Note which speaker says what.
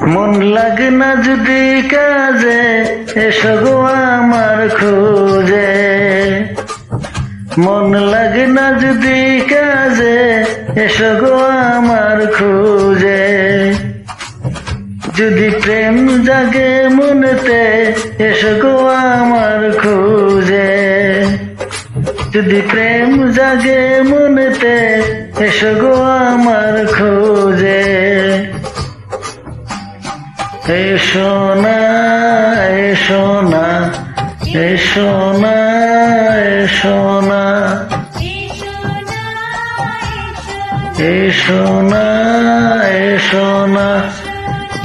Speaker 1: মন লাগে না যদি কাজে, এসো গো আমার খোঁজে। মন লাগে না যদি কাজে, এসো গো আমার খোঁজে। যদি প্রেম জাগে মনেতে, এসো গো আমার খোঁজে। যদি প্রেম জাগে মনেতে, এসো গো আমার খোঁজে। এসো না, এসো না, এসো না, এসো না, এসো না, এসো না।